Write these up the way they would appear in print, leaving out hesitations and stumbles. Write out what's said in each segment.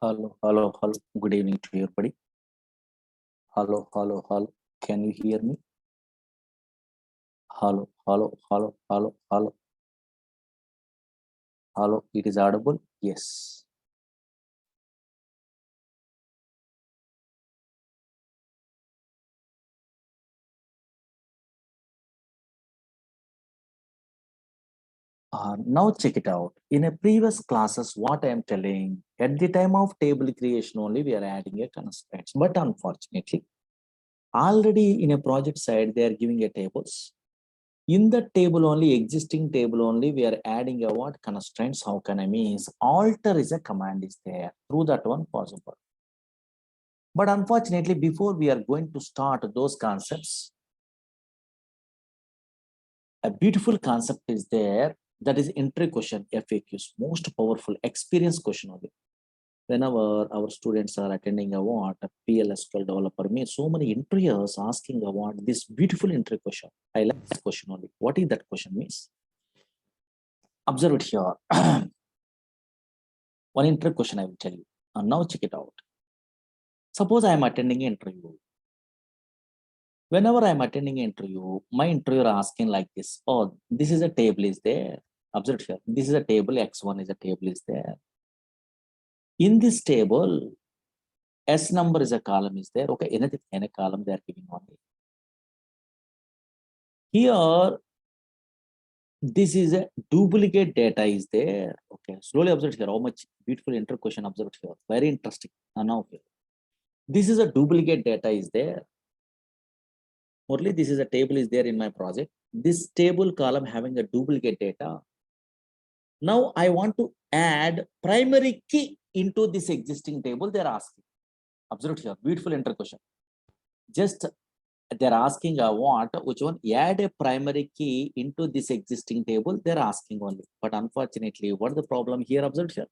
Hello, hello, hello. Good evening to everybody. Hello, hello, hello. Can you hear me? Hello, hello, hello, hello, hello, hello. It is audible? Yes. Now check it out. In a previous classes, what I am telling, at the time of table creation only, we are adding a constraints. But unfortunately, already in a project side, they are giving a tables. In the table only, existing table only, we are adding a what constraints. How can I means alter is a command is there. Through that one possible. But unfortunately, before we are going to start those concepts, a beautiful concept is there. That is entry question, FAQs, most powerful experience question only. Whenever our students are attending a what a PLSQL developer, me so many interviewers asking about this beautiful entry question. I like this question only. What is that question means? Observe it here. One entry question I will tell you. And now check it out. Suppose I am attending an interview. Whenever I'm attending an interview, my interviewer asking like this, oh, this is a table is there. Observe here. This is a table, X1 is a table is there. In this table, S number is a column is there. Okay, anything, any column they are giving only. Here, this is a duplicate data is there. Okay, slowly observe here. How much beautiful inter question observe here. Very interesting. Now here. This is a duplicate data is there. Only this is a table is there in my project. This table column having a duplicate data. Now I want to add primary key into this existing table. They're asking. Observe here, beautiful enter question. Just they're asking what, which one? Add a primary key into this existing table. They're asking only. But unfortunately, what is the problem here? Observe here.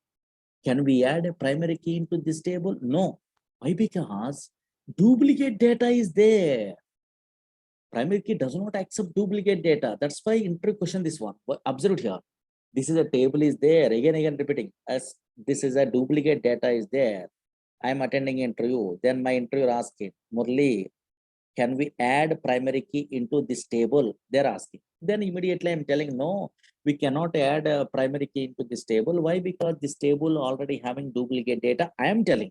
Can we add a primary key into this table? No. Why? Because duplicate data is there. Primary key does not accept duplicate data. That's why entry question this one. But observe here. This is a table is there. Again repeating. As this is a duplicate data is there. I am attending interview. Then my interviewer asking, Murli, can we add primary key into this table? They're asking. Then immediately I'm telling, no, we cannot add a primary key into this table. Why? Because this table already having duplicate data. I am telling.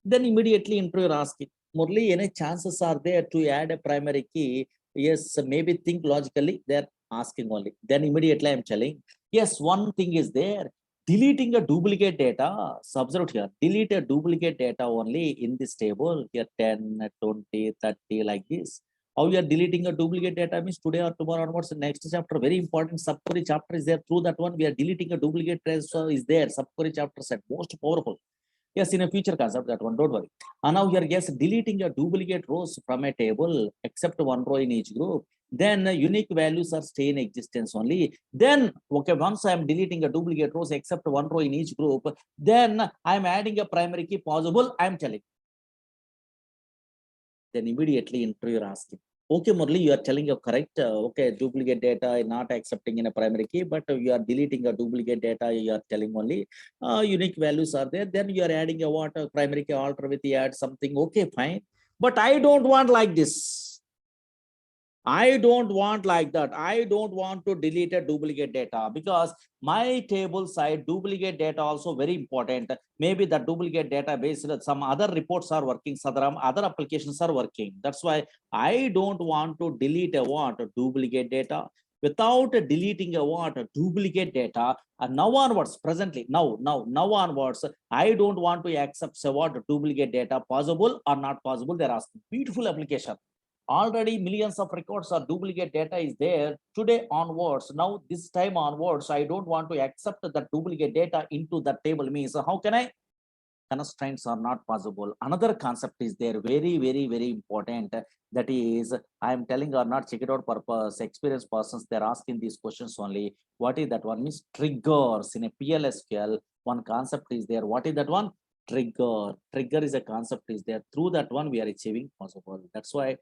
Then immediately interviewer asking, Murli, any chances are there to add a primary key? Yes, maybe think logically. They're asking only. Then immediately I'm telling, yes, one thing is there. Deleting a duplicate data, observe here, delete a duplicate data only in this table, here 10, 20, 30, like this. How you are deleting a duplicate data means today or tomorrow onwards, next chapter, very important subquery chapter is there. Through that one, we are deleting a duplicate trace is there. Subquery chapter set, most powerful. Yes, in a future concept, that one, don't worry. And now here, yes, deleting a duplicate rows from a table, except one row in each group, then unique values are stay in existence only. Then, okay, once I'm deleting a duplicate rows except one row in each group, then I'm adding a primary key possible, I'm telling. Then immediately interviewer asking, okay, Murli, you are telling you correct. Okay, duplicate data not accepting in a primary key, but you are deleting a duplicate data. You are telling only unique values are there. Then you are adding a what a primary key alter with the add something. Okay, fine. But I don't want like this. I don't want like that. I don't want to delete a duplicate data because my table side duplicate data also very important. Maybe the duplicate data based some other reports are working, other applications are working. That's why I don't want to delete a what a duplicate data without deleting a what a duplicate data. And now onwards, presently, now onwards, I don't want to accept a what duplicate data possible or not possible. They're asking beautiful application. Already millions of records or duplicate data is there. Today onwards, now this time onwards, I don't want to accept that duplicate data into the table means how can I? Constraints are not possible. Another concept is there, very important. That is, I am telling or not check it out purpose, experienced persons, they're asking these questions only. What is that one means? Triggers in a PLSQL. One concept is there. What is that one? Trigger. Trigger is a concept is there. Through that one, we are achieving possible. That's why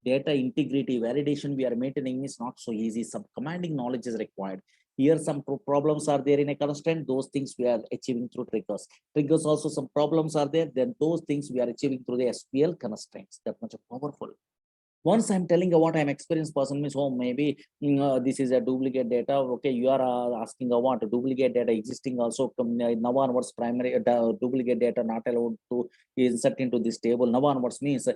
data integrity validation we are maintaining is not so easy. Some commanding knowledge is required. Here some problems are there in a constraint. Those things we are achieving through triggers. Triggers also some problems are there. Then those things we are achieving through the SQL constraints. That much powerful. Once I'm telling you what I'm experienced person means, oh, maybe this is a duplicate data. Okay, you are asking what duplicate data existing also. Now onwards primary duplicate data not allowed to insert into this table. Now onwards means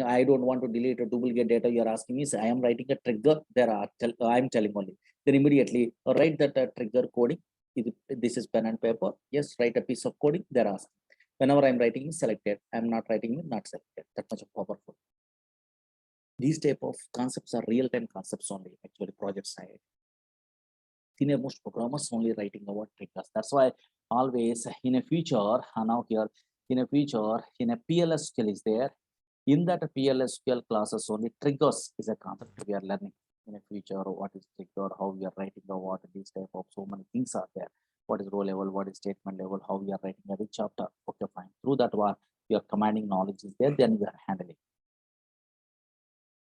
I don't want to delete a duplicate data. You are asking me, so I am writing a trigger. There are I'm telling only. Then immediately write that trigger coding. This is pen and paper. Yes, write a piece of coding. They're asking. Whenever I'm writing selected, I'm not writing not selected. That much powerful. These type of concepts are real-time concepts only, actually project side. Senior most programmers only writing about triggers. That's why always in a future, now here in a future, in a PLSQL is there. In that PLSQL classes only triggers is a concept we are learning. In a future, what is trigger, how we are writing the what, these type of so many things are there. What is row level, what is statement level, how we are writing every chapter. Okay, fine. Through that one, your commanding knowledge is there, then we are handling.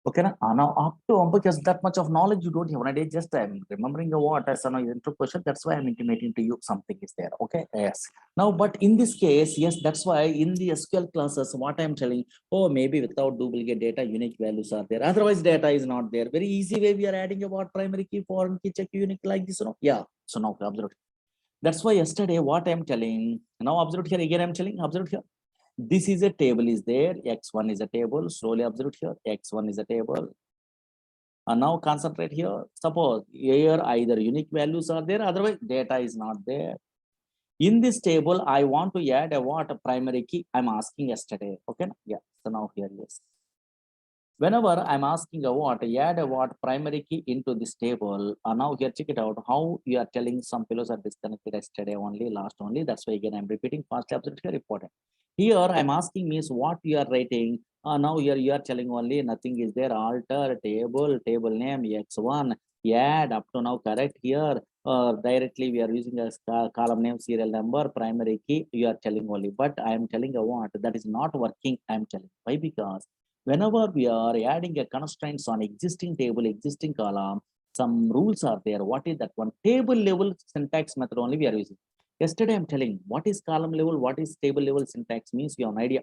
Okay, now up to because that much of knowledge you don't have. And I just I'm remembering what as an intro question. That's why I'm intimating to you something is there. Okay, yes. Now, but in this case, yes, that's why in the SQL classes, what I'm telling, oh, maybe without duplicate data, unique values are there. Otherwise, data is not there. Very easy way we are adding about primary key, foreign key, check unique like this. You know? Yeah. So now observe. That's why yesterday what I'm telling. Now observe here again. I'm telling. Observe here. This is a table is there, x1 is a table, slowly observe here, x1 is a table. And now concentrate here, suppose here either unique values are there, otherwise data is not there. In this table, I want to add a what, a primary key, I'm asking yesterday, okay, yeah, so now here, yes. Whenever I'm asking a what, add a what primary key into this table, now here check it out, how you are telling some pillows are disconnected yesterday only, last only, that's why again I'm repeating, fast absolutely here important. Here I'm asking means what you are writing, now here you are telling only nothing is there, alter, table name, x1, add up to now correct here, directly we are using a column name, serial number, primary key, you are telling only, but I am telling a what, that is not working, I am telling, why? Because whenever we are adding a constraints on existing table, existing column, some rules are there. What is that one? Table level syntax method only we are using. Yesterday I'm telling what is column level, what is table level syntax means you have an idea.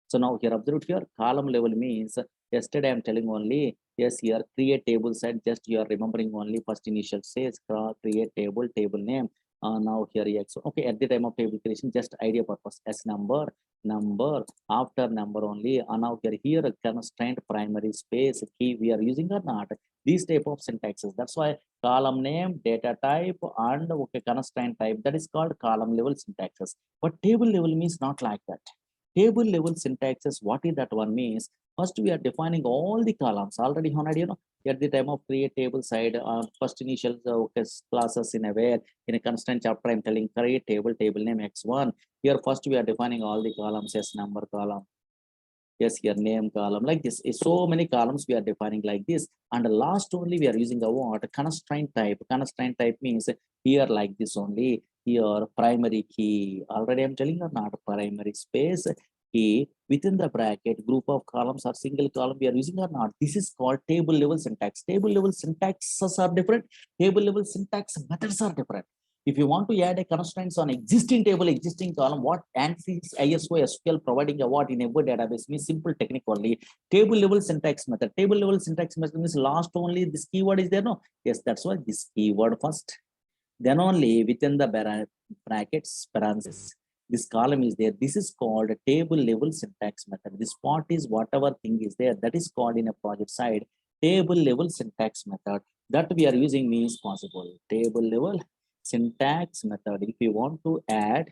So now here observe here, column level means yesterday I'm telling only, yes, here create table set, just you are remembering only first initial says create table, table name. Now here x. Okay, at the time of table creation, just idea purpose s number, after number only. Now here a constraint primary space key we are using or not. These type of syntaxes. That's why column name, data type, and okay, constraint type. That is called column level syntaxes. But table level means not like that. Table level syntaxes, what is that one means? First, we are defining all the columns already on idea. At the time of create table side, first initial classes in a where in a constant chapter, I'm telling create table name x1. Here, first we are defining all the columns, yes, number column. Yes, here name column like this. So many columns we are defining like this. And last only we are using a what? Constraint type. Constraint type means here like this only. Here primary key. Already I'm telling you not primary space key within the bracket group of columns or single column we are using or not. This is called table level syntax. Table level syntaxes are different. Table level syntax methods are different. If you want to add a constraints on existing table, existing column, what ANSYS ISO SQL providing a what in a word database means simple technique only. Table level syntax method. Table level syntax method means last only this keyword is there. No, yes, that's why this keyword first. Then only within the brackets, parentheses, this column is there. This is called a table level syntax method. This part is whatever thing is there. That is called in a project side table level syntax method. That we are using means possible. Table level syntax method. If you want to add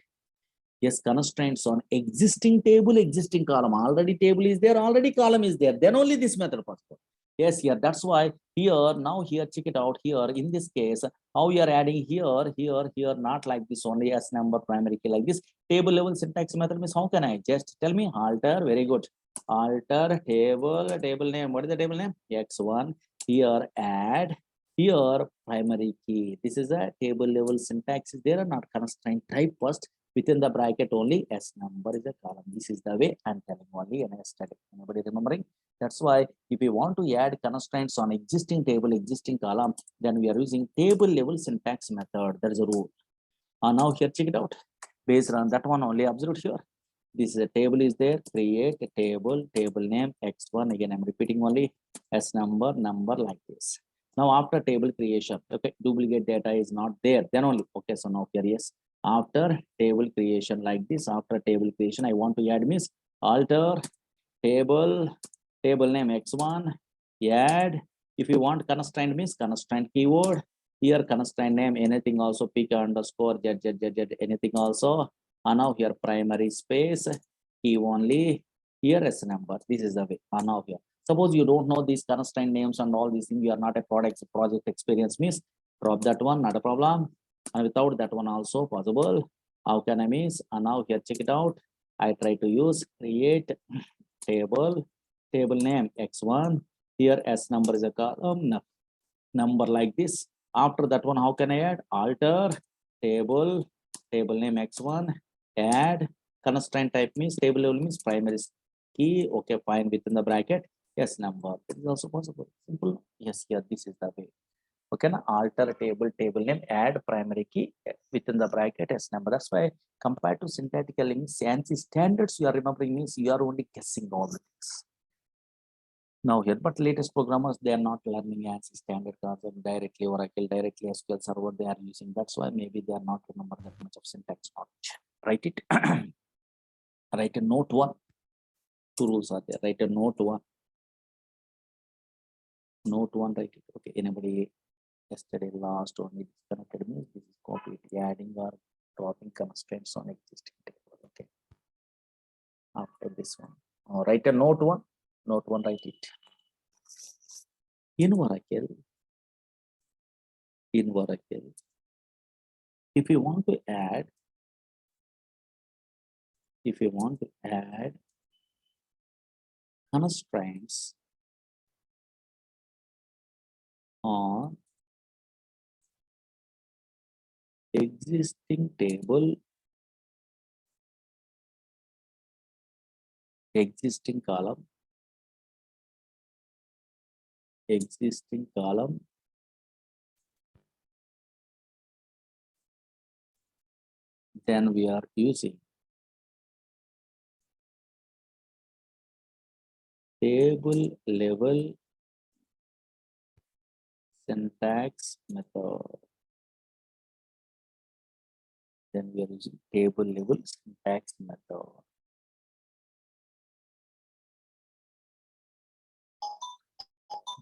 yes constraints on existing table, existing column, already table is there, already column is there, then only this method possible. Yes, here that's why here now here check it out here in this case how you are adding here not like this only as number primary key like this table level syntax method means how can I just tell me alter, very good, alter table name, what is the table name, x1, here add here primary key. This is a table level syntax is there or not, constraint type first within the bracket only s number is a column. This is the way I'm telling only and I study. Anybody remembering? That's why if we want to add constraints on existing table, existing column, then we are using table level syntax method. That is a rule. Now here, check it out. Based on that one only, observe here. This is a table is there. Create a table, table name x1. Again, I'm repeating only s number, number like this. Now after table creation, okay, duplicate data is not there. Then only, okay, so now here, yes. After table creation like this, after table creation, I want to add means alter table name x1, add. If you want constraint means constraint keyword. Here constraint name anything also pick underscore z, anything also. And now here primary space key only. Here as number. This is the way. And now here. Suppose you don't know these constraint names and all these things. You are not a project experience means drop that one, not a problem. And without that one also possible. How can I miss? And now here check it out. I try to use create table name x1. Here s number is a column number like this. After that one, how can I add? Alter table name x1, add constraint type means table level means primary key. Okay, fine, within the bracket yes number. It is also possible. Simple. Yes, here this is the way. Okay, now alter table name, add primary key within the bracket as number. That's why compared to syntactically means ANSI standards, you are remembering means you are only guessing all the things. Now here, but latest programmers, they are not learning ANSI standard concept directly, Oracle directly, SQL Server they are using. That's why maybe they are not remember that much of syntax knowledge. Write it. Write a note one. Two rules are there. Write a note one. Note one, write it. Okay, anybody yesterday last only disconnected means this is completely adding or dropping constraints on existing table. Okay. After this one, write a note one. Note one, write it. In Oracle, if you want to add constraints on existing table, existing column, then we are using table level syntax method. Then we are using table level syntax method.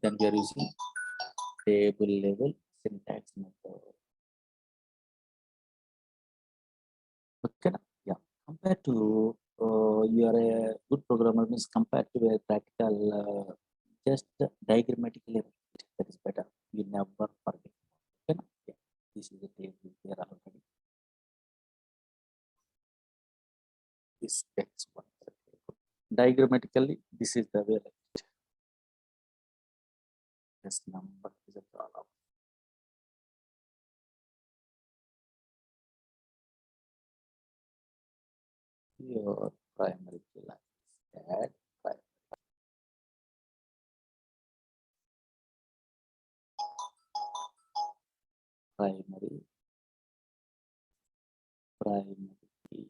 Then we are using table level syntax method. Okay, yeah. Compared to you are a good programmer means compared to a practical, just diagrammatically that is better. You never forget. Okay, yeah. This is the table there already. This text one. Diagrammatically, this is the way. This number is a column. Your primary key line. Add primary key.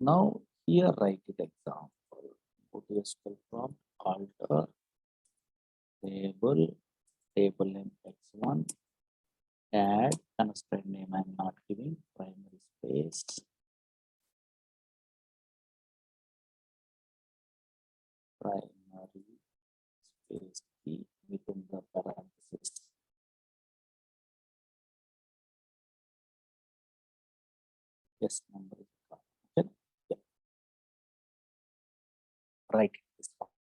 Now here write it example. Go to SQL prompt, alter table name x1, add constraint name. I'm not giving primary space. Primary space key within the parenthesis. Yes, number is okay. Yeah. Write this one.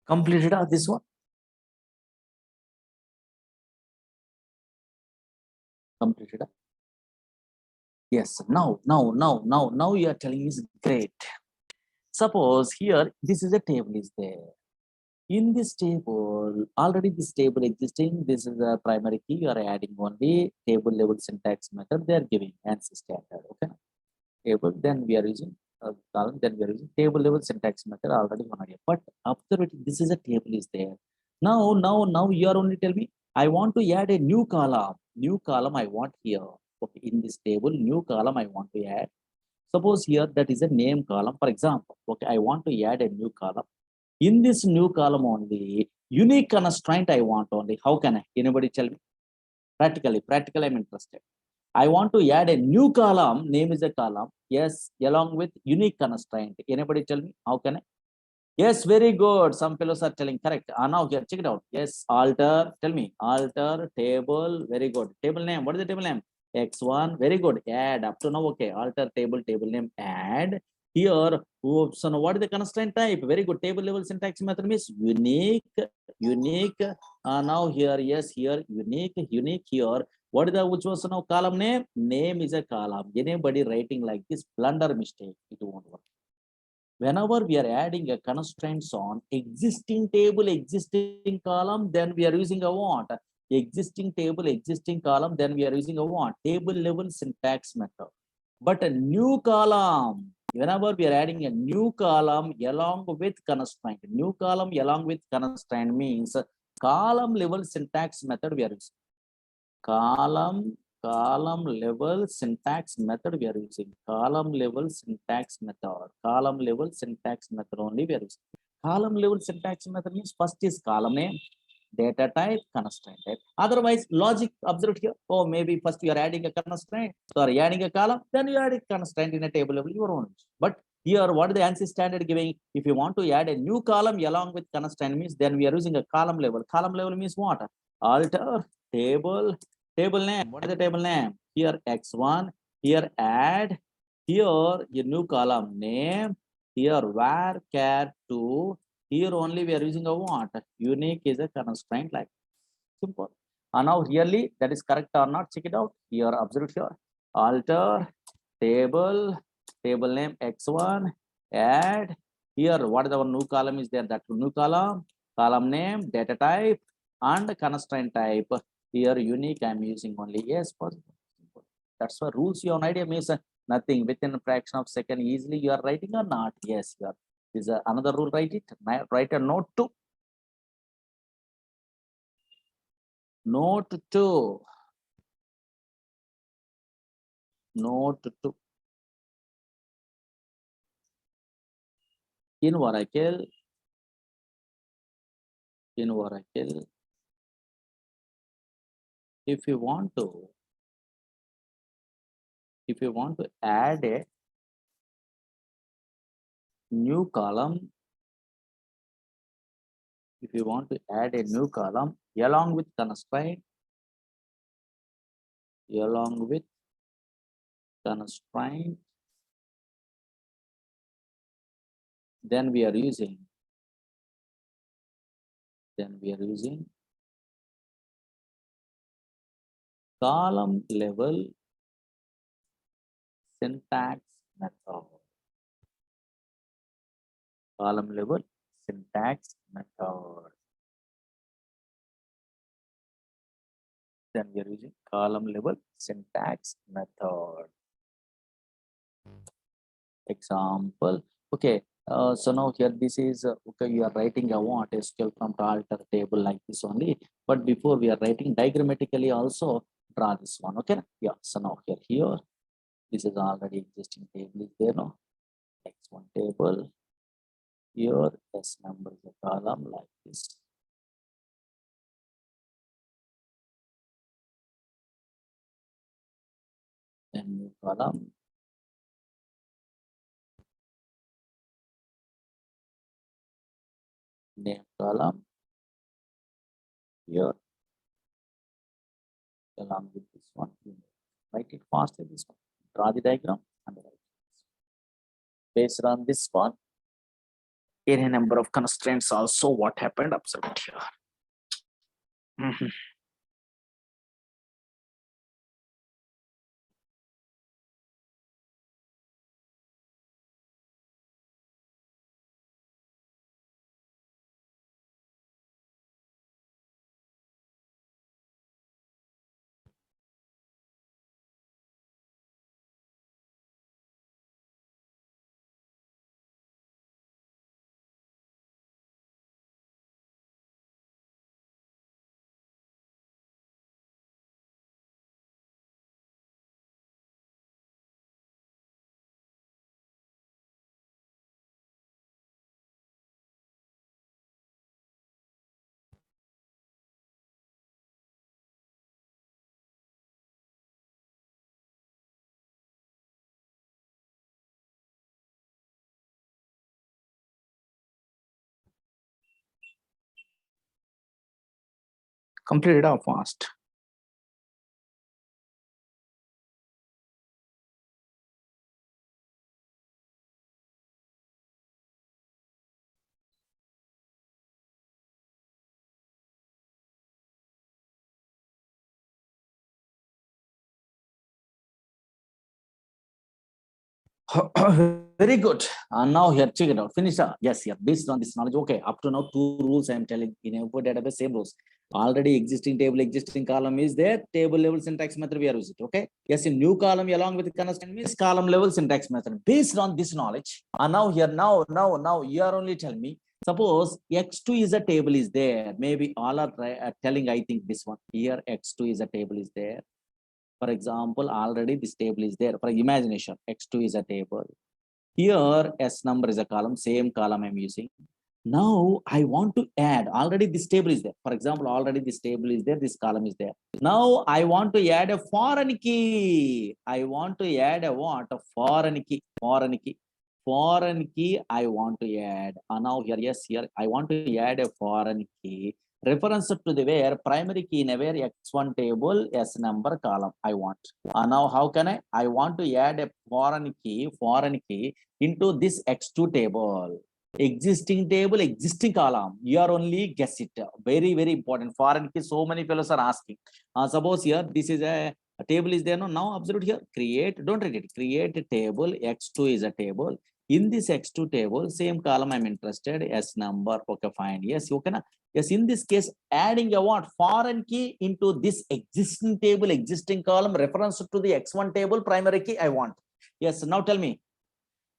Completed this one? Completed. Yes. Now you are telling is great. Suppose here this is a table is there. In this table, already this table existing, this is a primary key, you are adding only table level syntax method, they are giving ANSI standard, okay? Table, then we are using column, then we are using table level syntax method already one idea. But observe it, this is a table is there. Now you are only tell me, I want to add a new column I want here. Okay, in this table, new column I want to add. Suppose here that is a name column, for example. Okay, I want to add a new column. In this new column only, unique constraint I want only. How can I? Anybody tell me? Practically, I'm interested. I want to add a new column, name is a column. Yes, along with unique constraint. Anybody tell me? How can I? Yes, very good. Some fellows are telling correct. Now here, check it out. Yes, alter, tell me. Alter, table, very good. Table name, what is the table name? X1, very good. Add, up to now, okay. Alter table name, add. Here, so now what is the constraint type? Very good. Table level syntax method means unique. Now here, yes, here, unique here. What is the, which was now column name? Name is a column. Anybody writing like this, blunder mistake, it won't work. Whenever we are adding a constraints on existing table, existing column, then we are using a what? Existing table, existing column, then we are using a what? Table level syntax method. But a new column, whenever we are adding a new column along with constraint, new column along with constraint means column level syntax method we are using. Column level syntax method we are using. Column level syntax method. Column level syntax method only we are using. Column level syntax method means first is column name, data type, constraint type. Otherwise, logic observed here. Oh, maybe first you are adding a constraint, so are adding a column, then you add a constraint in a table level, your own. But here, what is the ANSI standard giving? If you want to add a new column along with constraint means, then we are using a column level. Column level means what? Alter table name. What is the table name? Here X1, here add, here your new column name, here var char2. Here only we are using a what? Unique is a constraint like simple. And now really that is correct or not? Check it out. Here observe here. Alter table name X1, add. Here what is our new column is there? That new column name, data type, and constraint type. Here unique I'm using only. Yes, possible. That's why rules you have an idea means nothing within a fraction of second easily you are writing or not. Yes, you are. Is another rule, write it. Write a note to. Note to. Note to. In Oracle, if you want to add a new column, along with constraint, then we are using column level syntax method. Column level syntax method. Then we are using column level syntax method. Example. Okay. So now here this is okay. You are writing a what SQL from alter table like this only. But before we are writing diagrammatically also draw this one. Okay. Yeah. So now here this is already existing table is there now. X1 table. Here S number is a column like this. Then new column. Name column. Here along with this one. Write it faster this one. Draw the diagram and write. Based on this one, any number of constraints also. What happened? Observe it here. Mhm. Completed or fast? Very good. And now here, check it out. Finish. Yes, yeah. Based on this knowledge, okay. Up to now, 2 rules I am telling in a database, same rules. Already existing table, existing column is there. Table level syntax method we are using. Okay. Yes, in new column along with the constraint means column level syntax method. Based on this knowledge, and now here, now you are only telling me. Suppose x2 is a table is there. Maybe all are telling. I think this one here x2 is a table is there. For example, already this table is there. For imagination, x2 is a table. Here, S number is a column, same column I'm using. Now I want to add, already this table is there. For example, already this table is there, this column is there. Now I want to add a foreign key. I want to add a what? A foreign key, foreign key. Foreign key I want to add. Now here, yes, here I want to add a foreign key. Reference to the where primary key in a where x1 table, S number column I want. Now how can I want to add a foreign key into this x2 table. Existing table, existing column. You are only guess it. Very, very important. Foreign key, so many fellows are asking. Suppose here, this is a table is there. No, now observe here. Create, don't read it. Create a table. X2 is a table. In this X2 table, same column I'm interested. S number. Okay, fine. Yes, you can. Yes, in this case, adding a what? Foreign key into this existing table, existing column, reference to the X1 table, primary key I want. Yes, now tell me.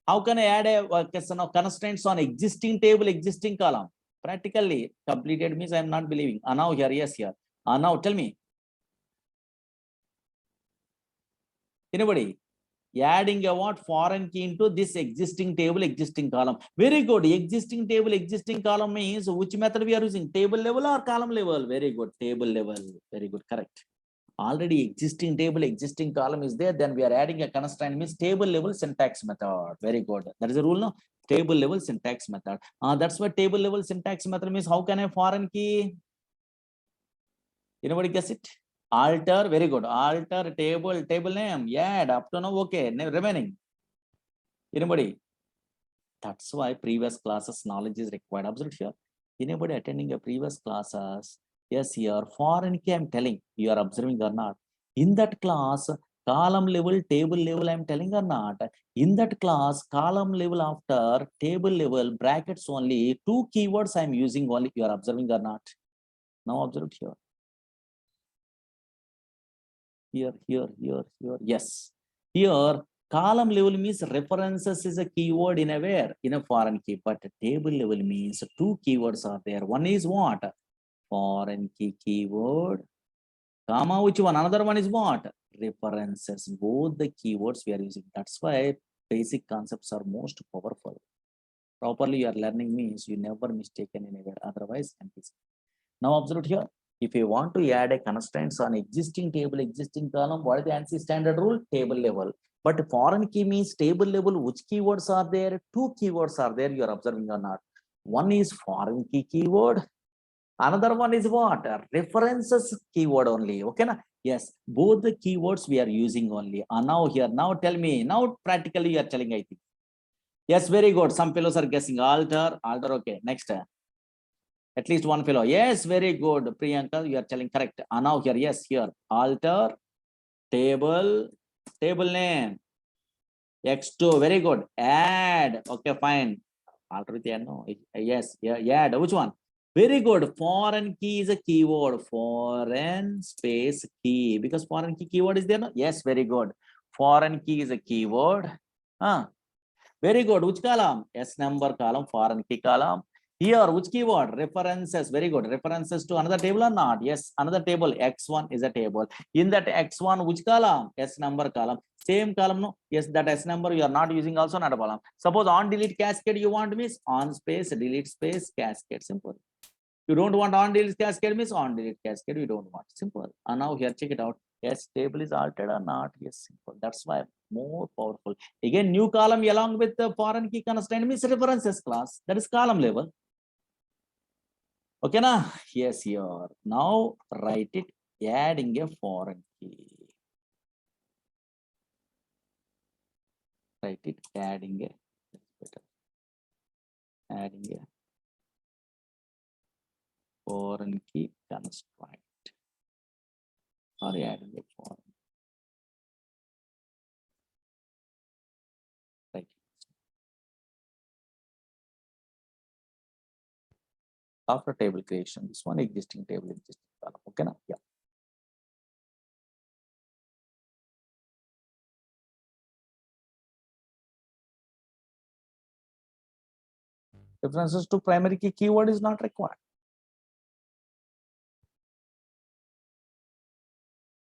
How can I add a constraints on existing table, existing column? Practically completed means I am not believing. Now here, yes, here. Now tell me. Anybody? Adding a what? Foreign key into this existing table, existing column. Very good. Existing table, existing column means which method we are using? Table level or column level? Very good. Table level. Very good. Correct. Already existing table, existing column is there, then we are adding a constraint means table level syntax method. Very good. That is a rule, no? Table level syntax method. That's what table level syntax method means. How can I foreign key? Anybody guess it? Alter, very good. Alter table name. Yeah, up to now, okay. Remaining. Anybody? That's why previous classes knowledge is required. Observe here. Anybody attending a previous classes? Yes, here foreign key I'm telling. You are observing or not? In that class, column level, table level I'm telling or not? In that class, column level after table level brackets only 2 keywords I'm using only. You are observing or not? Now observe here. Here. Yes. Here column level means references is a keyword in a where? In a foreign key, but table level means 2 keywords are there. One is what? Foreign key keyword, comma, which one? Another one is what? References. Both the keywords we are using. That's why basic concepts are most powerful. Properly you are learning means you never mistaken anywhere. Otherwise, now observe here. If you want to add a constraints on existing table, existing column, what is the ANSI standard rule? Table level. But foreign key means table level. Which keywords are there? 2 keywords are there. You are observing or not? One is foreign key keyword. Another one is what? References keyword only. Okay, na? Yes, both the keywords we are using only. Now here, now tell me. Now practically you are telling, I think. Yes, very good. Some fellows are guessing. Alter. Okay. Next. At least one fellow. Yes, very good. Priyanka, you are telling correct. Now here. Yes, here. Alter. Table. Table name. X2. Very good. Add. Okay, fine. Alter with the no. Yes. Yeah. Add. Which one? Very good. Foreign key is a keyword. Foreign space key. Because foreign key keyword is there. No? Yes, very good. Foreign key is a keyword. Very good. Which column? S number column, foreign key column. Here, which keyword? References. Very good. References to another table or not? Yes, another table. X1 is a table. In that X1, which column? S number column. Same column, no? Yes, that S number you are not using also not a column. Suppose on delete cascade you want means on space, delete space, cascade. Simple. You don't want on delete cascade means on delete cascade. You don't want. Simple. And now here, check it out. Yes, table is altered or not? Yes, simple. That's why more powerful. Again, new column along with the foreign key constraint means references class. That is column level. Okay, na? Yes, here. Now write it adding a foreign key. Write it adding a foreign key constraint. Or adding a foreign. Right. After table creation, this one existing table existing column. Okay, na? Yeah. References to primary key keyword is not required.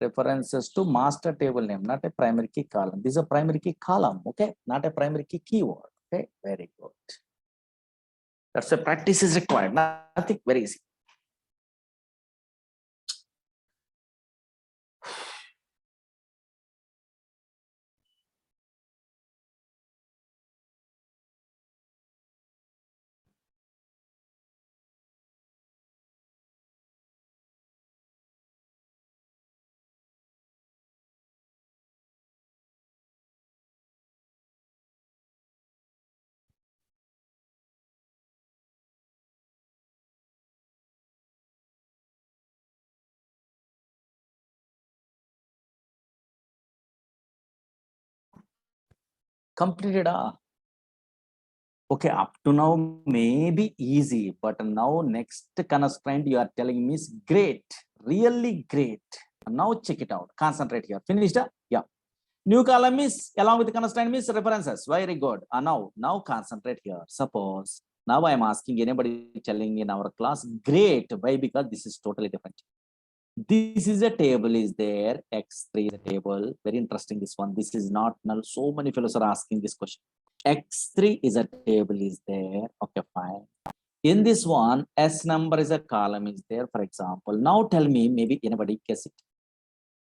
References to master table name, not a primary key column. This is a primary key column, okay? Not a primary key keyword. Okay, very good. That's a practice is required. Nothing very easy. Completed. Okay, up to now maybe easy, but now next constraint you are telling me is great, really great. Now check it out. Concentrate here. Finished? Yeah. New column is along with the constraint means references. Very good. Now concentrate here. Suppose now I am asking anybody telling in our class, great. Why? Because this is totally different. This is a table is there. X3 is a table. Very interesting. This one. This is not null. So many fellows are asking this question. X3 is a table is there. Okay, fine. In this one, S number is a column is there, for example. Now tell me, maybe anybody guess it.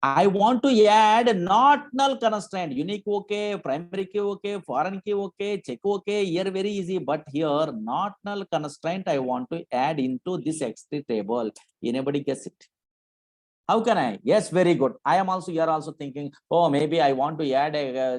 I want to add not null constraint, unique okay, primary key okay, foreign key okay, check okay, here very easy, but here not null constraint I want to add into this X3 table. Anybody guess it? How can I? Yes, very good. I am also, you are also thinking, oh, maybe I want to add a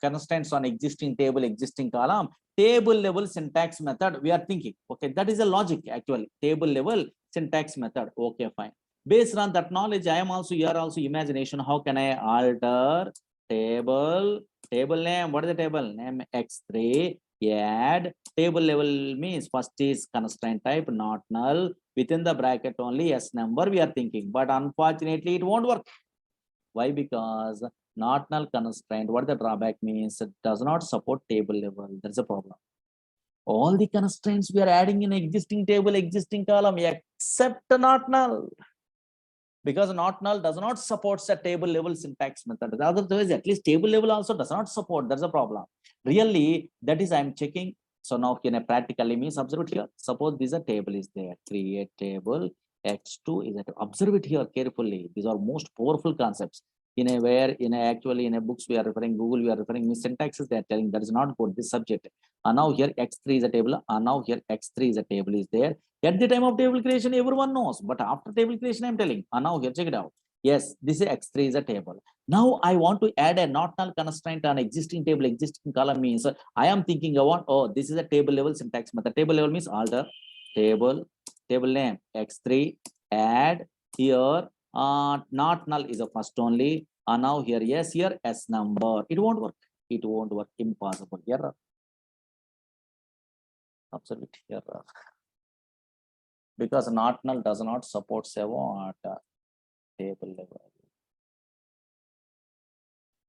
constraints on existing table, existing column, table level syntax method. We are thinking, okay, that is a logic actually, table level syntax method. Okay, fine. Based on that knowledge, I am also, you are also imagination. How can I alter table name? What is the table name? X3. Add table level means first is constraint type, not null. Within the bracket only S number we are thinking, but unfortunately it won't work. Why? Because not null constraint, what the drawback means, it does not support table level. That's a problem. All the constraints we are adding in existing table, existing column, except not null. Because not null does not support a table level syntax method. Otherwise, at least table level also does not support. That's a problem. Really, that is I'm checking. So now can I practically means observe it here. Suppose this a table is there. Create table X2 is that. Observe it here carefully. These are most powerful concepts. In a where in a actually in a books we are referring, Google we are referring, syntaxes they are telling that is not good. This subject. And now here X3 is a table. And now here X3 is a table is there. At the time of table creation, everyone knows. But after table creation, I'm telling. And now here check it out. Yes, this is X3 is a table. Now I want to add a not null constraint on existing table, existing column means I am thinking about, oh, this is a table level syntax method. Table level means alter table, table name X3, add here, not null is a first only. Now here, yes, here S number. It won't work. It won't work. Impossible. Error. Observe it here. Because not null does not support what table level.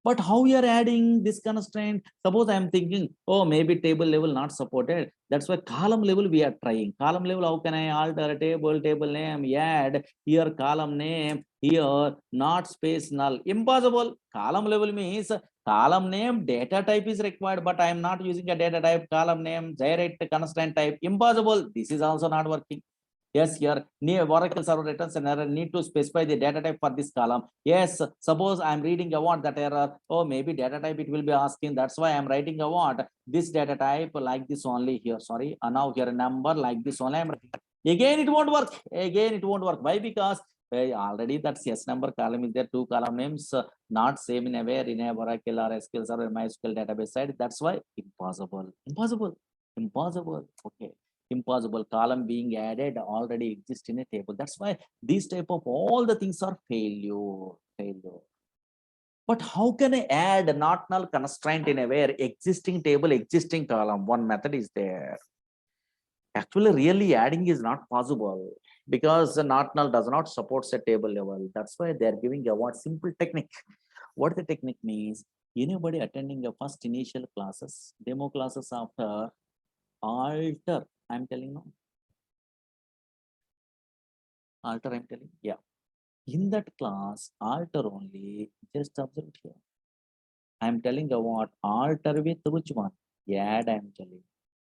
But how we are adding this constraint? Suppose I am thinking, oh, maybe table level not supported. That's why column level we are trying. Column level, how can I alter a table, table name, add here column name, here not space null. Impossible. Column level means column name data type is required, but I am not using a data type, column name, direct constraint type. Impossible. This is also not working. Yes, here near Oracle server returns an error. Need to specify the data type for this column. Yes, suppose I'm reading a what that error. Oh, maybe data type it will be asking. That's why I'm writing a what this data type like this only here. Sorry, now here a number like this only. Again it won't work. Again it won't work. Why? Because already that's yes number column is there. Two column names not same in a where in a Oracle or SQL server MySQL database side. That's why impossible. Impossible. Impossible. Okay. Impossible. Column being added already exist in a table. That's why these type of all the things are failure. But how can I add a not null constraint in a where existing table, existing column? One method is there. Actually, really adding is not possible because the not null does not support a table level. That's why they're giving a what simple technique. What the technique means, anybody attending a first initial classes, demo classes after alter, I'm telling you, alter, I'm telling, yeah. In that class, alter only, just observe here. I'm telling you what, alter with which one? Add, I'm telling.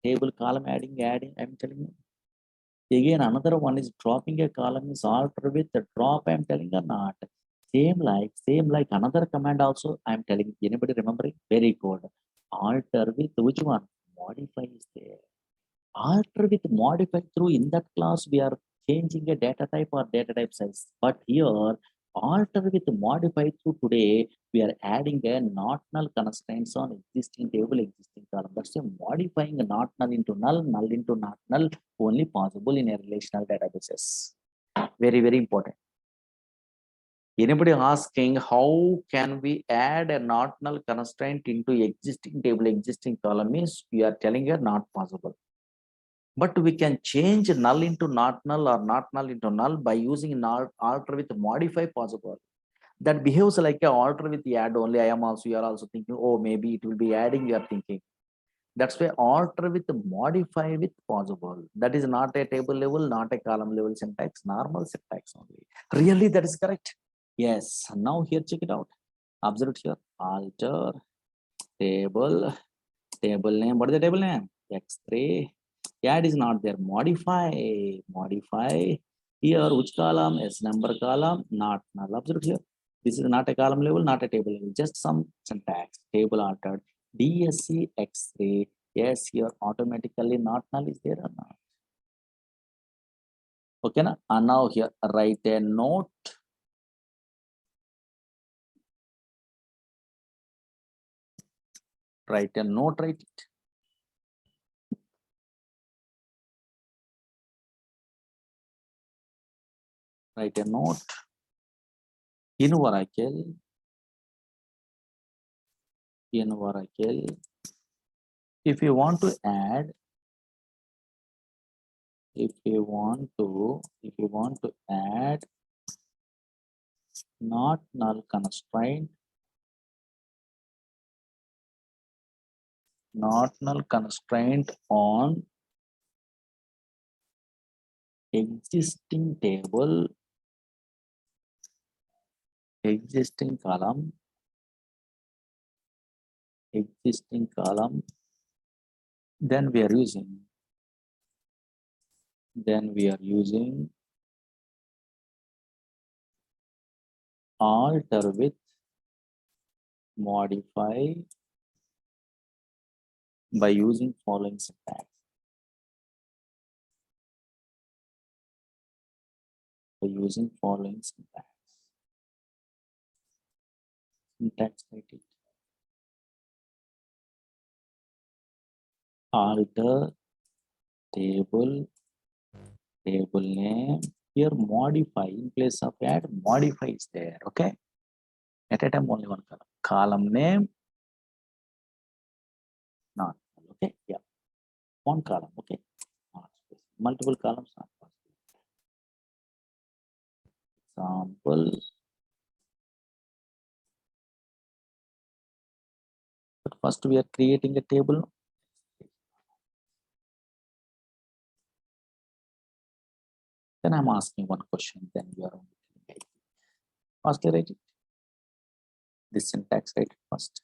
Table column adding, I'm telling you. Again, another one is dropping a column is alter with the drop, I'm telling or not. Same like another command also, I'm telling. Anybody remembering? Very good. Alter with which one? Modify is there. Alter with modify through in that class, we are changing a data type or data type size. But here, alter with modify through today, we are adding a not null constraints on existing table, existing column. That's a modifying a not null into null, null into not null, only possible in a relational databases. Very, very important. Anybody asking how can we add a not null constraint into existing table, existing column means we are telling you not possible. But we can change null into not null or not null into null by using null alter with modify possible. That behaves like a alter with the add only. I am also, you are also thinking, oh, maybe it will be adding, you are thinking. That's why alter with modify with possible. That is not a table level, not a column level syntax, normal syntax only. Really, that is correct. Yes. Now here, check it out. Observe it here. Alter table, table name. What is the table name? X3. Add is not there. Modify here. Which column? S number column, not null. Observe here. This is not a column level, not a table level. Just some syntax. Table altered. DSC X3. Yes, here automatically not null is there or not? Okay, na? And now here write a note. Write a note. Write it. Write a note in Oracle. In Oracle, if you want to add, if you want to add not null constraint, not null constraint on existing table, existing column, then we are using alter with modify by using following syntax. By using following syntax. syntax write it. Alter table name. Here modify in place of add, modify is there. Okay. At a time only one column. Column name, not okay. Yeah. One column. Okay. Not space. Multiple columns, not possible. Example. But first we are creating a table. Then I'm asking one question. Then you are only first write it. This syntax write it first.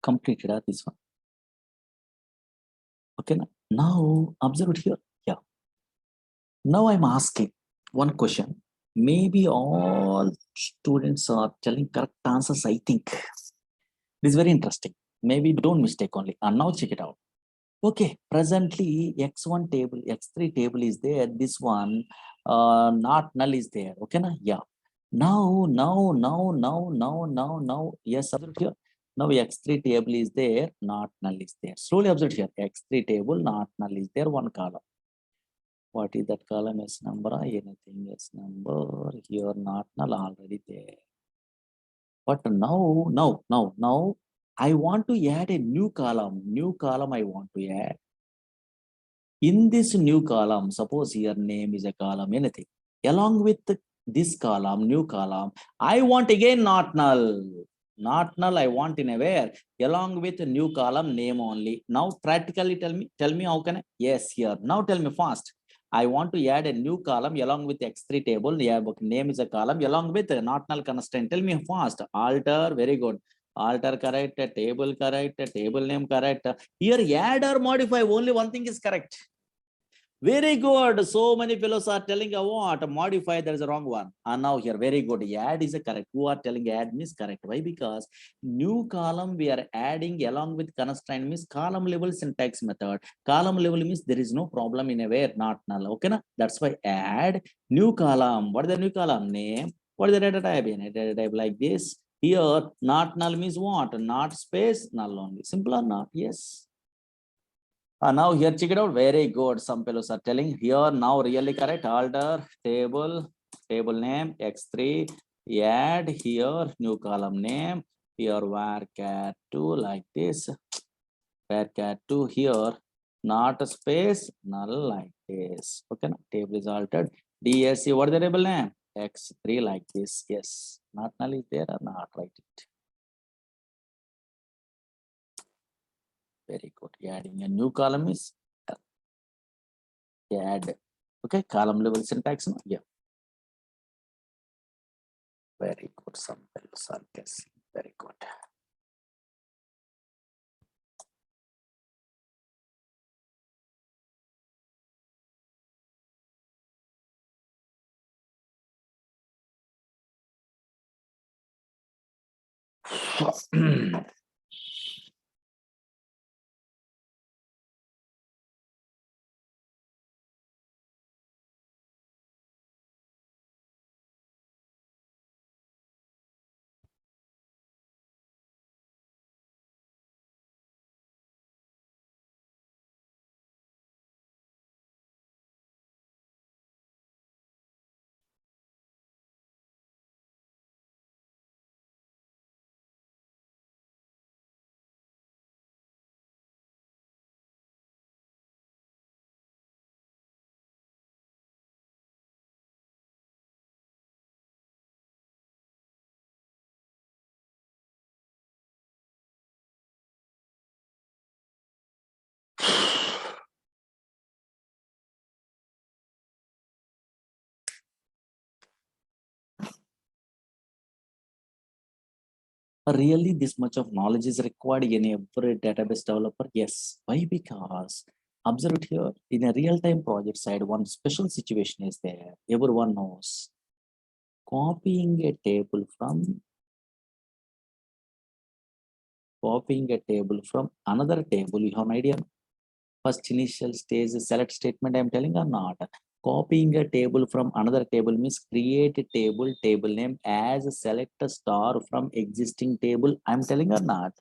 Completed this one. Okay. Now observe it here. Yeah. Now I'm asking one question. Maybe all students are telling correct answers, I think. This is very interesting. Maybe don't mistake only. And now check it out. Okay, presently X1 table, X3 table is there. This one not null is there. Okay, na? Yeah. Now. Yes, observe here. Now X3 table is there, not null is there. Slowly observe here. X3 table, not null is there, one column. What is that column? S number, anything S number here, not null already there. But now, I want to add a new column. New column I want to add. In this new column, suppose here name is a column, anything. Along with this column, new column, I want again not null. Not null, I want in a where? Along with a new column name only. Now practically tell me how can I? Yes, here. Now tell me fast. I want to add a new column along with X3 table. Yeah, name is a column along with not null constraint. Tell me fast. Alter, very good. Alter correct, table correct, table name correct. Here add or modify, only one thing is correct. Very good. So many fellows are telling what modify, there is a wrong one. And now here, very good. Add is a correct. Who are telling add means correct? Why? Because new column we are adding along with constraint means column level syntax method. Column level means there is no problem in a where not null. Okay, na? That's why add new column. What is the new column name? What is the data type? Data type like this. Here, not null means what? Not space null only. Simple or not? Yes. Now here check it out. Very good. Some fellows are telling here now really correct. Alter table name X3. Add here new column name. Here varchar2 like this. Varchar2 here not a space null like this. Okay, table is altered. DSC what is the table name? X3 like this. Yes. Not null is there or not? Write it. Very good. Adding a new column is add. Okay, column level syntax. No? Yeah. Very good. Some fellows are guessing. Very good. Really, this much of knowledge is required in every database developer? Yes. Why? Because observe it here in a real-time project side, one special situation is there. Everyone knows copying a table from another table. You have an idea? First initial stage select statement I'm telling or not? Copying a table from another table means create a table name as a select a star from existing table. I'm telling or not?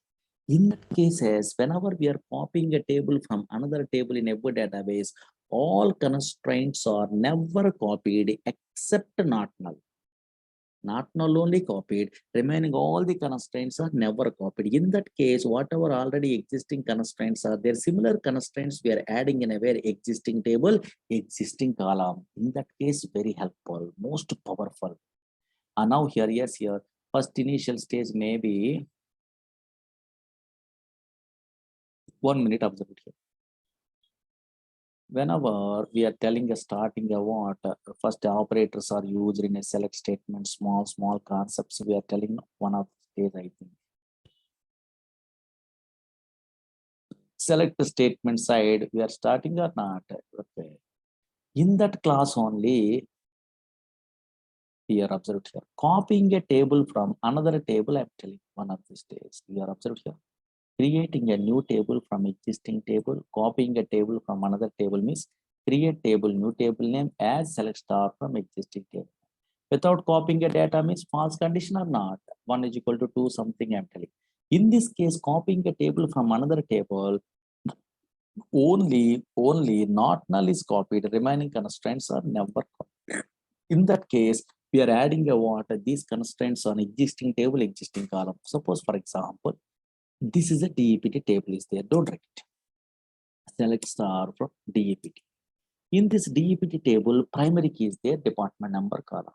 In that cases, whenever we are copying a table from another table in a database, all constraints are never copied except not null. Not null only copied, remaining all the constraints are never copied. In that case, whatever already existing constraints are there, similar constraints we are adding in a very existing table, existing column. In that case, very helpful, most powerful. And now here, yes, here, first initial stage may be 1 minute, observe it here. Whenever we are telling a starting a what, first operators are used in a select statement, small concepts. We are telling one of the stage, I think. Select the statement side, we are starting or not? Okay. In that class only, here observed here, copying a table from another table, I'm telling one of the stages. We are observed here. Creating a new table from existing table, copying a table from another table means create table, new table name as select star from existing table. Without copying a data means false condition or not. 1 is equal to 2, something I'm telling. In this case, copying a table from another table, only not null is copied, remaining constraints are never copied. In that case, we are adding a what? These constraints on existing table, existing column. Suppose, for example, this is a DEPT table is there. Don't write it. Select star from DEPT. In this DEPT table, primary key is there, department number column.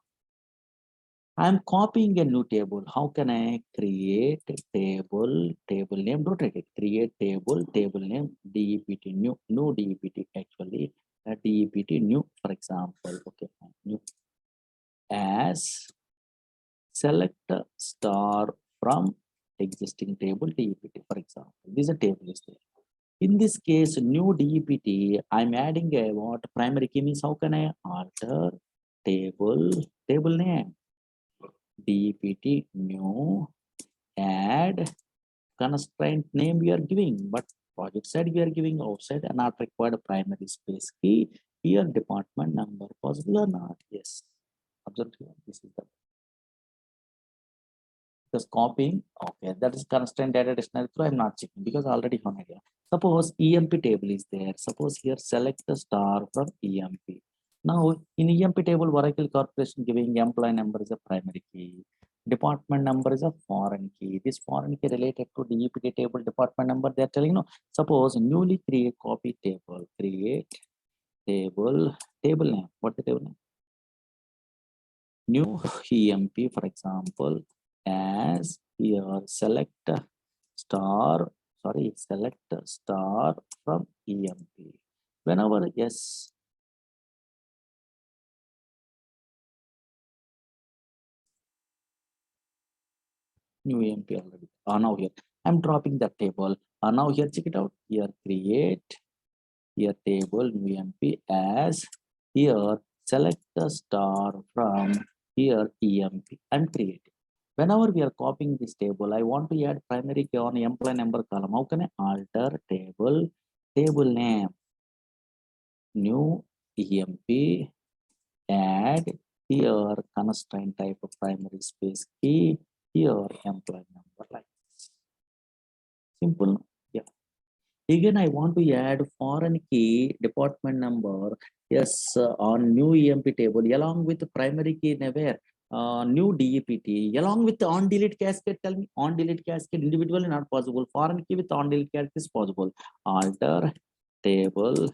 I am copying a new table. How can I create a table name? Don't write it. Create table name, DEPT new DEPT actually, DEPT new, for example. Okay, new as select star from existing table DEPT, for example. This is a table is there. In this case, new DEPT, I'm adding a what? Primary key means how can I alter table name? DEPT new add constraint name we are giving, but project side we are giving outside and not required primary space key. Here department number possible or not? Yes. Observe here. This is the because copying. Okay, that is constraint data dictionary through. I'm not checking because I already have an idea. Suppose EMP table is there. Suppose here select the star from EMP. Now in EMP table, Oracle Corporation giving employee number is a primary key. Department number is a foreign key. This foreign key related to DEPT table department number. They are telling no. Suppose newly create copy table. Create table name. What the table name? New EMP, for example, as here select star from EMP. Whenever yes, new EMP already. Now here I'm dropping that table. Now here check it out. Here create here table new EMP as here select the star from here EMP. I'm creating. Whenever we are copying this table, I want to add primary key on employee number column. How can I alter table name, new emp, add here constraint type of primary space key, here employee number, like this. Simple. Yeah. Again, I want to add foreign key department number. Yes, on new emp table along with the primary key where new DEPT along with the on delete cascade. Tell me, on delete cascade individually not possible. Foreign key with on delete cascade is possible. Alter table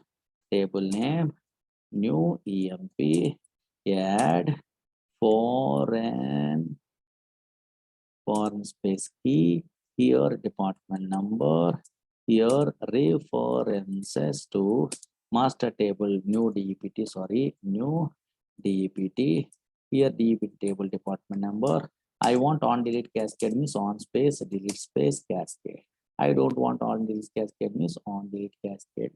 name, new emp, add foreign space key, here department number, here references to master table, new DEPT, new DEPT, here DEPT table department number. I want on delete cascade means on space delete space cascade. I don't want on delete cascade means on delete cascade.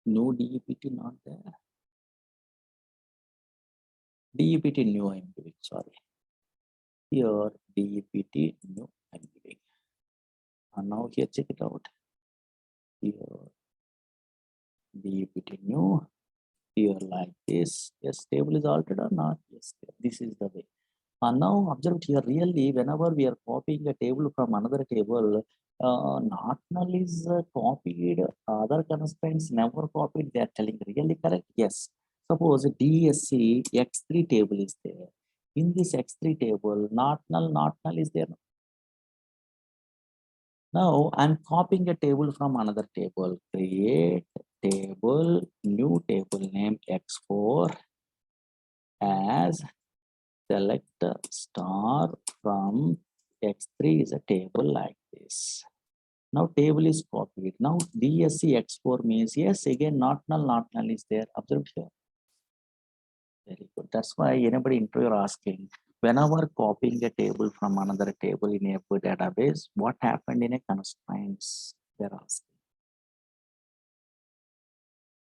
No DEPT not there. DEPT new I'm giving, sorry. Here DEPT new I'm giving. And now here check it out. Here DEPT new, here like this. Yes, table is altered or not? Yes, this is the way. And now observe here, really whenever we are copying a table from another table, not null is copied, other constraints never copied, they are telling really correct. Yes, suppose DSC X3 table is there. In this X3 table, not null is there. Now I'm copying a table from another table. Create table, new table name X4 as select star from X3 is a table like this. Now table is copied. Now DSC X4 means yes, again not null is there. Observe here. Very good. That's why anybody interviewer asking, whenever copying a table from another table in a database, what happened in a constraints? They're asking.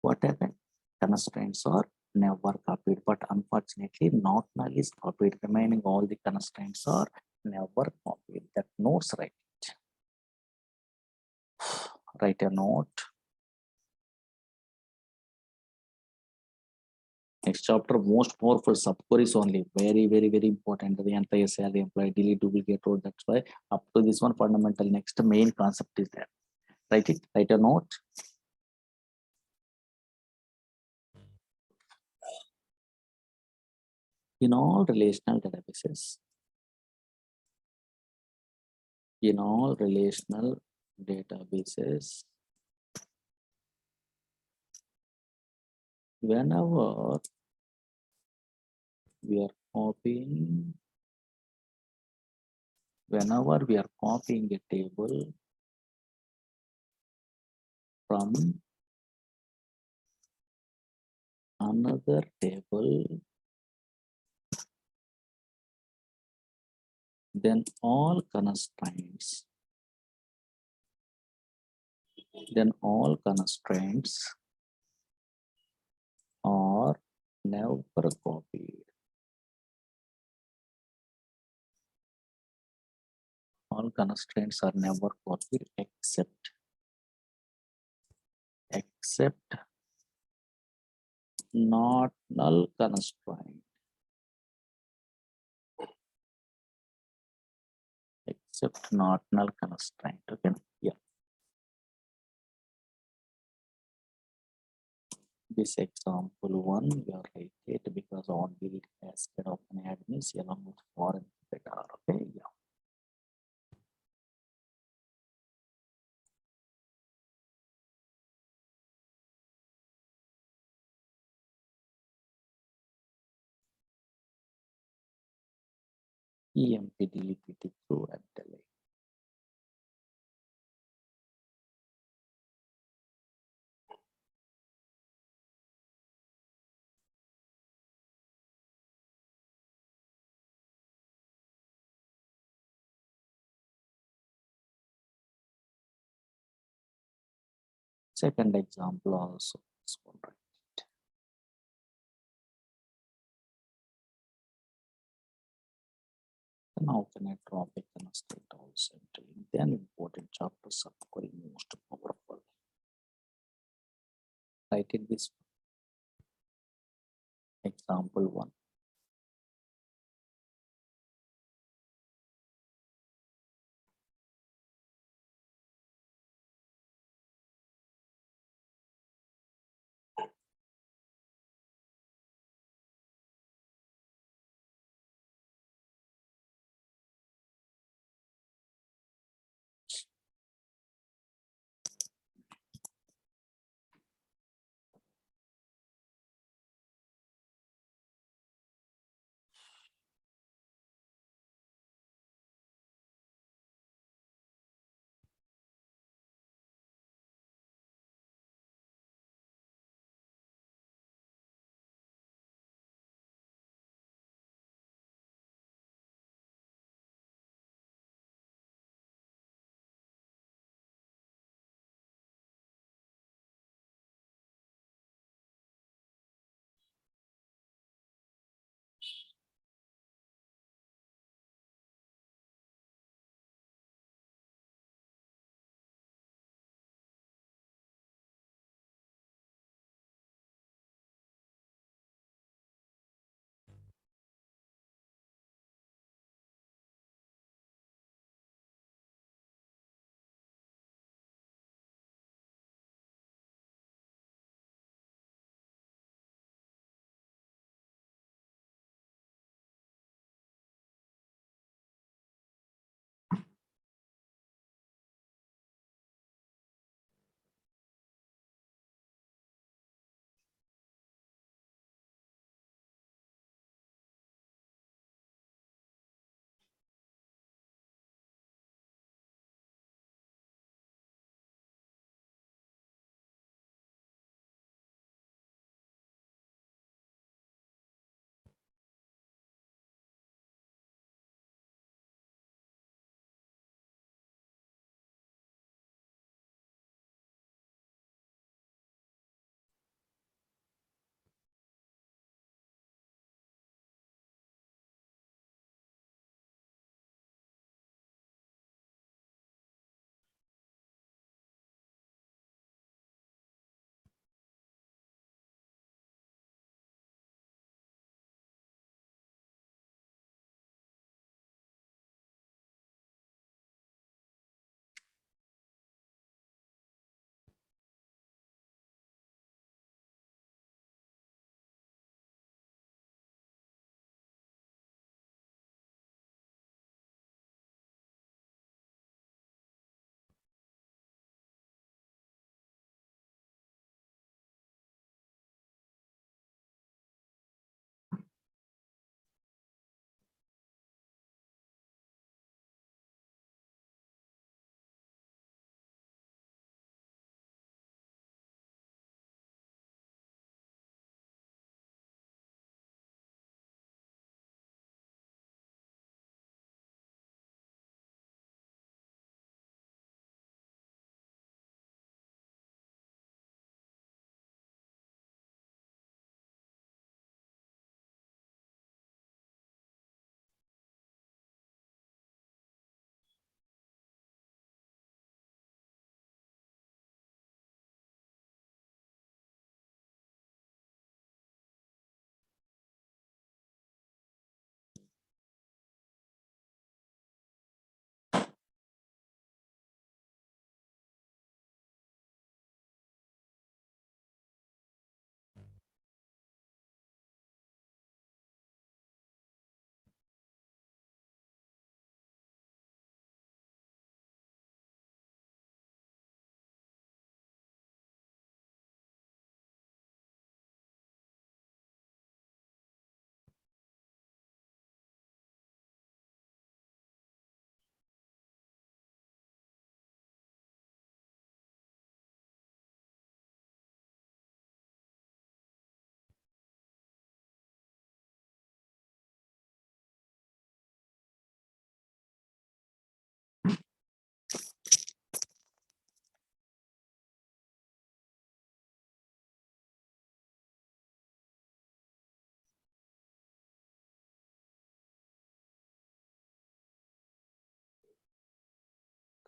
What happened? Constraints are never copied, but unfortunately not null is copied. Remaining all the constraints are never copied. That notes right. Write a note. Next chapter, most powerful subqueries only. Very important. The entire salary employee delete duplicate row. That's why up to this one fundamental. Next main concept is there. Write it. Write a note. In all relational databases, whenever we are copying a table from another table, then all constraints are never copied. All constraints are never copied except not null constraint. Except not null constraint. Okay. Yeah. This example one, we are right it because on delete cascade of an admins along with foreign data. Okay. Yeah. EMP delete through and delete. Second example also. All right. Now can I drop it and state also entering then important chapters of query most powerful. Write it this example one.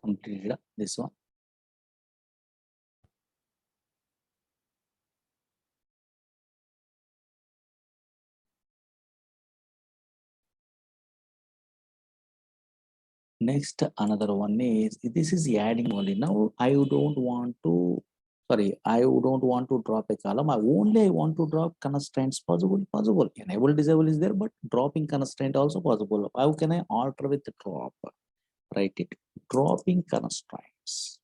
completed this one. Next, another one is, this is adding only. Now I don't want to, sorry, I don't want to drop a column. I want to drop constraints possible. Enable disable is there, but dropping constraint also possible. How can I alter with the drop? Write it, dropping constraints.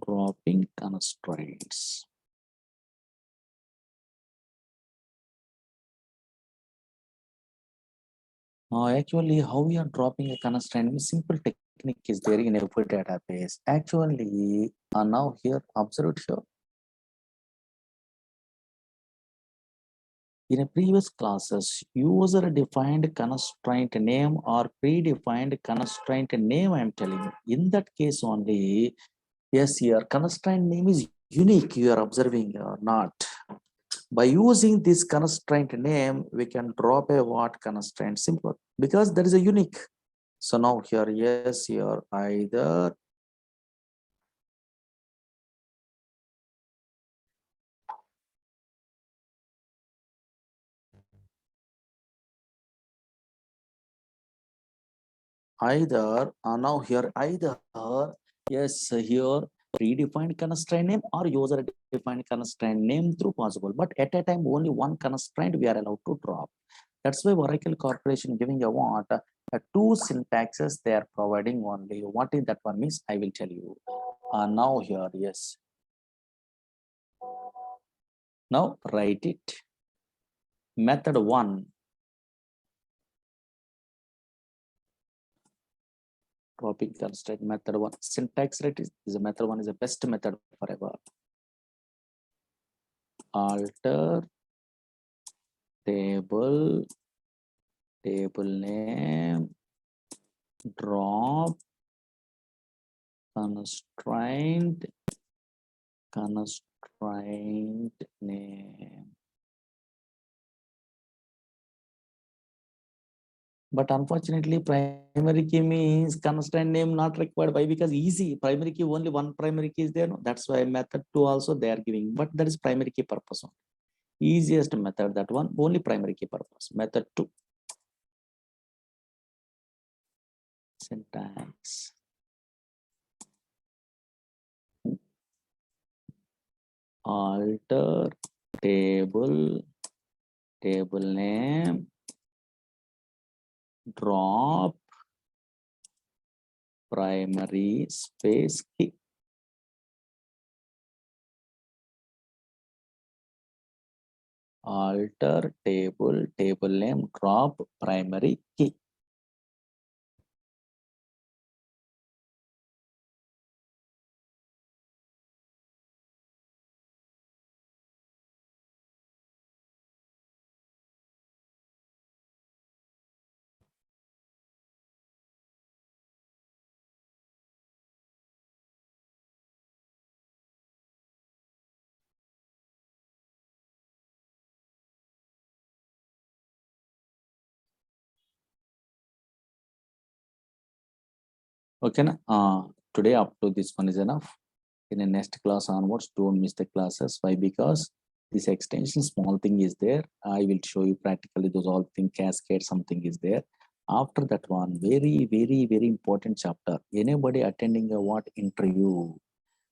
Dropping constraints. Actually, how we are dropping a constraint, simple technique is there in every database. Actually, now here, observe it here. In a previous classes, user defined constraint name or predefined constraint name, I'm telling you. In that case only, yes, your constraint name is unique, you are observing or not. By using this constraint name, we can drop a what constraint, simple, because there is a unique. So now here, yes, here either now here either yes, here predefined constraint name or user defined constraint name through possible, but at a time only one constraint we are allowed to drop. That's why Oracle Corporation giving a what two syntaxes they are providing only. What is that one means? I will tell you. Now here, yes. Now write it. Method one. Dropping constraint method one. Syntax rate is a method one is the best method forever. Alter table name, drop constraint name. But unfortunately, primary key means constraint name not required. Why? Because easy. Primary key, only one primary key is there. No? That's why method 2 also they are giving. But that is primary key purpose. Easiest method, that one, only primary key purpose. Method 2. Syntax. Alter table name, drop primary space key. Alter table name, drop primary key. Okay, today up to this one is enough. In the next class onwards, don't miss the classes. Why? Because this extension small thing is there. I will show you practically those all thing cascade something is there. After that one, very important chapter. Anybody attending a what interview?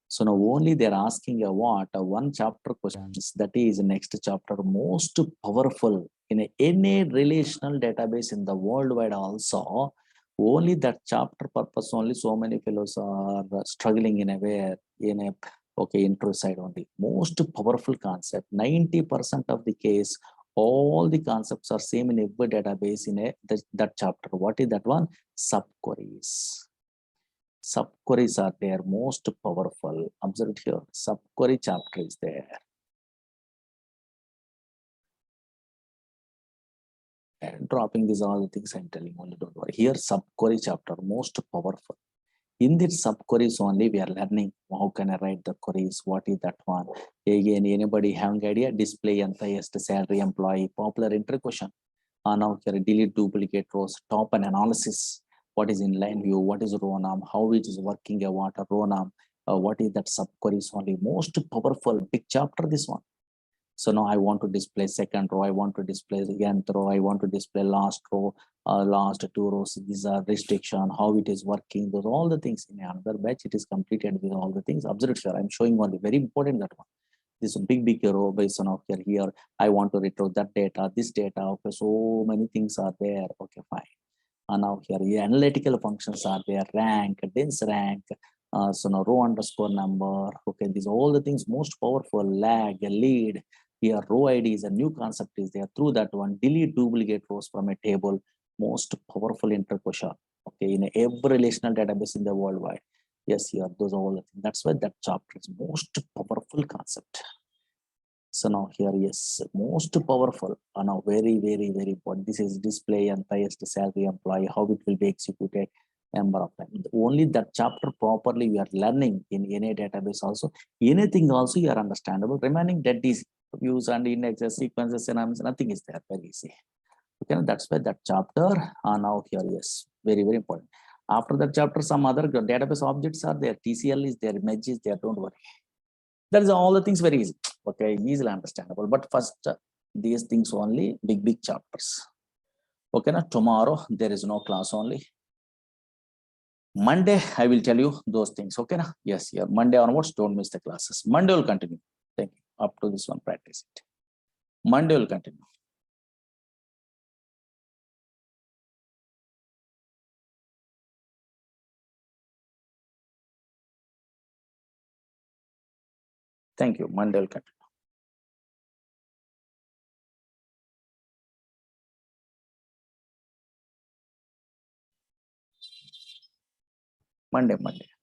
So now only they're asking a what a one chapter questions. That is next chapter most powerful in any relational database in the worldwide also. Only that chapter purpose only so many fellows are struggling in a way in a intro side only. Most powerful concept. 90% of the case, all the concepts are same in every database in that chapter. What is that one? Subqueries. Subqueries are there, most powerful. Observe it here. Subquery chapter is there. And dropping these all the things I'm telling only, don't worry. Here, subquery chapter, most powerful. In this sub-queries only, we are learning how can I write the queries, what is that one. Again, anybody having idea? Display and highest salary employee, popular entry question. Now here, delete duplicate rows, top and analysis. What is inline view? What is row name? How it is working? What a row name? What is that sub-queries only? Most powerful, big chapter, this one. So now I want to display second row, I want to display the nth row, I want to display last row, last two rows. These are restriction, how it is working, those all the things. In another batch, it is completed with all the things. Observe here, I'm showing one very important that one. This big row based on here. I want to retrieve that data, this data. Okay, so many things are there. Okay, fine. And now here, analytical functions are there, rank, dense rank, so now row underscore number. Okay, these all the things most powerful, lag, lead. Here, row ID is a new concept is there. Through that one, delete duplicate rows from a table, most powerful interquestion. Okay, in every relational database in the worldwide. Yes, here, those are all the things. That's why that chapter is most powerful concept. So now here, yes, most powerful. Now very, very, very important. This is display and highest salary employee, how it will be executed, number of times. Only that chapter properly we are learning in any database also. Anything also you are understandable. Remaining that is views and indexes, sequences, and nothing is there. Very easy. Okay, that's why that chapter. Now here, yes, very, very important. After that chapter, some other database objects are there. TCL is there, image is there. Don't worry. That is all the things very easy. Okay, easily understandable. But first, these things only big chapters. Okay, now tomorrow there is no class only. Monday, I will tell you those things. Okay, now yes, yeah. Monday onwards, don't miss the classes. Monday will continue. Thank you. Up to this one, practice it. Monday will continue. Thank you. Monday will continue. Monday.